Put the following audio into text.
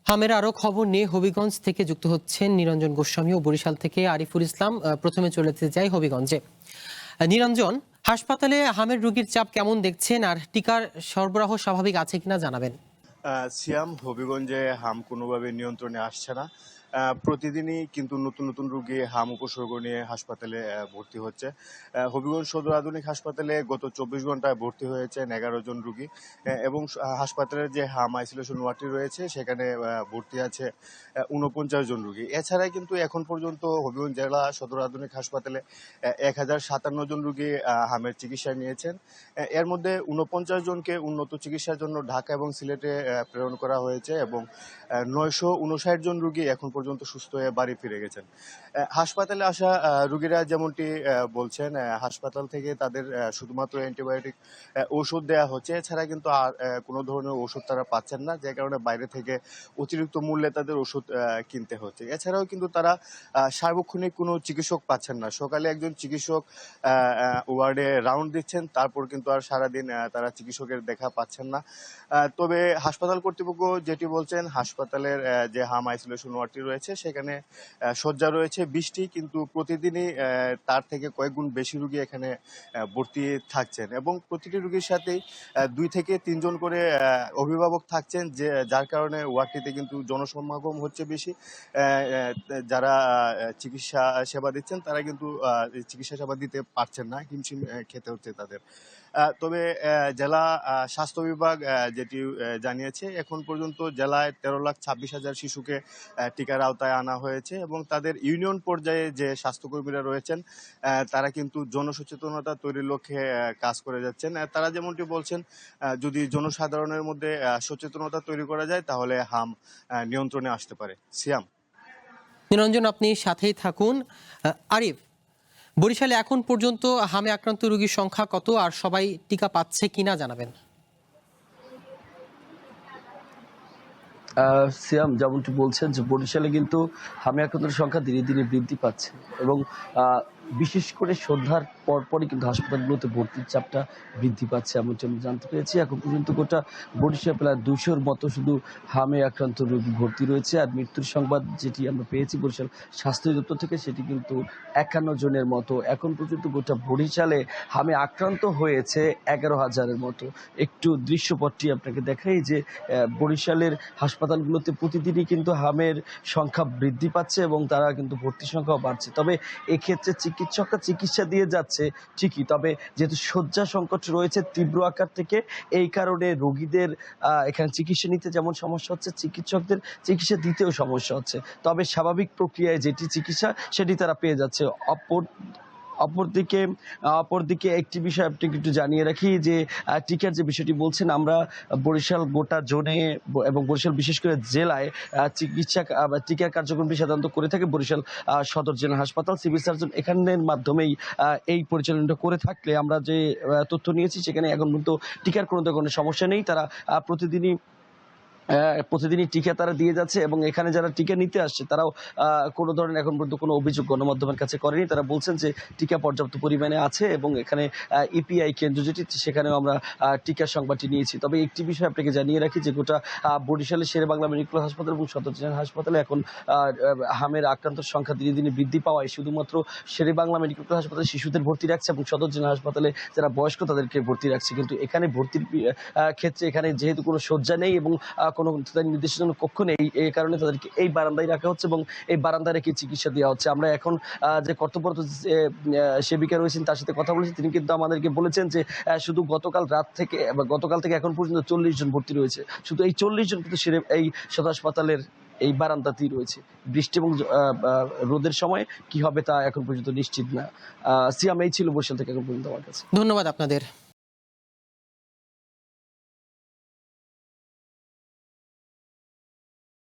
হামের আরো খবর নিয়ে হবিগঞ্জ থেকে যুক্ত হচ্ছেন নিরঞ্জন গোস্বামী ও বরিশাল থেকে আরিফুল ইসলাম। প্রথমে চলে যেতে যাই হবিগঞ্জে। নিরঞ্জন, হাসপাতালে হামের রোগীর চাপ কেমন দেখছেন আর টিকার সরবরাহ স্বাভাবিক আছে কিনা জানাবেন। সিয়াম, হবিগঞ্জে হাম কোনোভাবে নিয়ন্ত্রণে আসছে না। প্রতিদিনই কিন্তু নতুন নতুন রোগী হাম উপসর্গ নিয়ে হাসপাতালে ভর্তি হচ্ছে। হবিগঞ্জ সদর আধুনিক হাসপাতালে গত 24 ঘন্টায় ভর্তি হয়েছেন 11 জন রোগী, এবং হাসপাতালের যে হাম আইসোলেশন ওয়ার্ডটি রয়েছে সেখানে ভর্তি আছে 49 জন রোগী। এছাড়াই কিন্তু এখন পর্যন্ত হবিগঞ্জ জেলা সদর আধুনিক হাসপাতালে 1057 জন রোগী হামের চিকিৎসা নিয়েছেন। এর মধ্যে 49 জনকে উন্নত চিকিৎসার জন্য ঢাকা এবং সিলেটে প্রেরণ করা হয়েছে এবং 959 জন রোগী এখন পর্যন্ত সুস্থ হয়ে বাড়ি ফিরে গেছেন। হাসপাতালে আসা রোগীরা যেমনটি বলছেন, হাসপাতাল থেকে তাদের শুধুমাত্র অ্যান্টিবায়োটিক ওষুধ দেওয়া হচ্ছে, এছাড়া কিন্তু আর কোনো ধরনের ওষুধ তারা পাচ্ছেন না, যে কারণে বাইরে থেকে অতিরিক্ত মূল্যে তাদের ওষুধ কিনতে হচ্ছে। এছাড়াও কিন্তু তারা সার্বক্ষণিক কোনো চিকিৎসক পাচ্ছেন না। সকালে একজন চিকিৎসক ওয়ার্ডে রাউন্ড দিচ্ছেন, তারপর কিন্তু আর সারাদিন তারা চিকিৎসকের দেখা পাচ্ছেন না। তবে হাসপাতাল কর্তৃপক্ষ যেটি বলছেন, হাসপাতালের যে হাম আইসোলেশন ওয়ার্ডটি রয়েছে সেখানে শয্যা রয়েছে 20টি, কিন্তু প্রতিদিনই তার থেকে কয়েক গুণ বেশি রোগী এখানে ভর্তি থাকছেন এবং প্রতিটি রোগীর সাথেই 2 থেকে 3 জন করে অভিভাবক থাকছেন, যার কারণে ওয়ার্ডটিতে কিন্তু জনসমাগম হচ্ছে বেশি। যারা চিকিৎসা সেবা দিচ্ছেন তারা কিন্তু চিকিৎসা সেবা দিতে পারছেন না, হিমশিম খেতে হচ্ছে তাদের। তবে জেলা স্বাস্থ্য বিভাগ যেটি জানিয়েছে, এখন পর্যন্ত জেলায় 13,26,000 শিশুকে টিকার আওতায় আনা হয়েছে এবং তাদের ইউনিয়ন পর্যায়ে যে স্বাস্থ্যকর্মীরা রয়েছেন তারা কিন্তু জনসচেতনতা তৈরির লক্ষ্যে কাজ করে যাচ্ছেন। তারা যেমনটি বলছেন, যদি জনসাধারণের মধ্যে সচেতনতা তৈরি করা যায় তাহলে হাম নিয়ন্ত্রণে আসতে পারে। সিয়াম। নিরঞ্জন, আপনি সাথেই থাকুন। আরিফ, বরিশালে এখন পর্যন্ত হামে আক্রান্ত রোগীর সংখ্যা কত আর সবাই টিকা পাচ্ছে কিনা জানাবেন। সিয়াম, যেমনটি বলছেন যে বরিশালে কিন্তু হামে আক্রান্তের সংখ্যা ধীরে ধীরে বৃদ্ধি পাচ্ছে এবং বিশেষ করে সন্ধ্যার পরপরই কিন্তু হাসপাতালগুলোতে ভর্তির চাপটা বৃদ্ধি পাচ্ছে এমনটি আমি জানতে পেরেছি। এখন পর্যন্ত গোটা বরিশাল প্রায় 200-র মতো শুধু হামে আক্রান্ত রোগী ভর্তি রয়েছে। আর মৃত্যুর সংবাদ যেটি আমরা পেয়েছি বরিশাল স্বাস্থ্য দপ্তর থেকে, সেটি কিন্তু 51 জনের মতো। এখন পর্যন্ত গোটা বরিশালে হামে আক্রান্ত হয়েছে 11,000-এর মতো। একটু দৃশ্যপটটি আপনাকে দেখাই যে বরিশালের হাসপাতালগুলোতে প্রতিদিনই কিন্তু হামের সংখ্যা বৃদ্ধি পাচ্ছে এবং তারা কিন্তু ভর্তির সংখ্যাও বাড়ছে। তবে এক্ষেত্রে চিকিৎসকরা চিকিৎসা দিয়ে যাচ্ছে ঠিকই, তবে যেহেতু শয্যা সংকট রয়েছে তীব্র আকার থেকে, এই কারণে রোগীদের এখানে চিকিৎসা নিতে যেমন সমস্যা হচ্ছে, চিকিৎসকদের চিকিৎসা দিতেও সমস্যা হচ্ছে। তবে স্বাভাবিক প্রক্রিয়ায় যেটি চিকিৎসা সেটি তারা পেয়ে যাচ্ছে। অপরদিকে একটি বিষয় আপনাকে একটু জানিয়ে রাখি যে টিকার যে বিষয়টি বলছেন, আমরা বরিশাল গোটা জোনে এবং বরিশাল বিশেষ করে জেলায় টিকার কার্যক্রমটি সাধারণত করে থাকে বরিশাল সদর জেলা হাসপাতাল, সিভিল সার্জন এখানের মাধ্যমেই এই পরিচালনাটা করে থাকলে আমরা যে তথ্য নিয়েছি সেখানে এখন পর্যন্ত টিকার কোনো ধরনের সমস্যা নেই। তারা প্রতিদিনই টিকা তারা দিয়ে যাচ্ছে এবং এখানে যারা টিকা নিতে আসছে তারাও কোনো ধরনের এখন পর্যন্ত কোনো অভিযোগ গণমাধ্যমের কাছে করেনি। তারা বলছেন যে টিকা পর্যাপ্ত পরিমাণে আছে এবং এখানে ইপিআই কেন্দ্র যেটি সেখানেও আমরা টিকার সংবাদটি নিয়েছি। তবে একটি বিষয় আপনাকে জানিয়ে রাখি যে গোটা বরিশালের শেরেবাংলা মেডিকেল হাসপাতাল এবং সদর জেনারেল হাসপাতালে এখন হামের আক্রান্তের সংখ্যা দিনে দিনে বৃদ্ধি পাওয়ায় শুধুমাত্র শেরেবাংলা মেডিকেল হাসপাতালে শিশুদের ভর্তি রাখছে এবং সদর জেনারেল হাসপাতালে যারা বয়স্ক তাদেরকে ভর্তি রাখছে। কিন্তু এখানে ভর্তির ক্ষেত্রে এখানে যেহেতু কোনো শয্যা নেই এবং কোনো নির্দিষ্ট কক্ষ নেই, এই কারণে তাদেরকে এই বারান্দায় রাখা হচ্ছে এবং এই বারান্দায় রেখে চিকিৎসা দেওয়া হচ্ছে। আমরা এখন যে কর্তব্যরত সেবিকা রয়েছেন তার সাথে কথা বলেছি, তিনি কিন্তু আমাদেরকে বলেছেন যে শুধু গতকাল থেকে এখন পর্যন্ত 40 জন ভর্তি রয়েছে। শুধু এই 40 জন কিন্তু এই সদর হাসপাতালের এই বারান্দাতেই রয়েছে। বৃষ্টি এবং রোদের সময় কি হবে তা এখন পর্যন্ত নিশ্চিত না। সিয়াম, এই ছিল বরিশাল থেকে এখন পর্যন্ত আমার কাছে। ধন্যবাদ আপনাদের।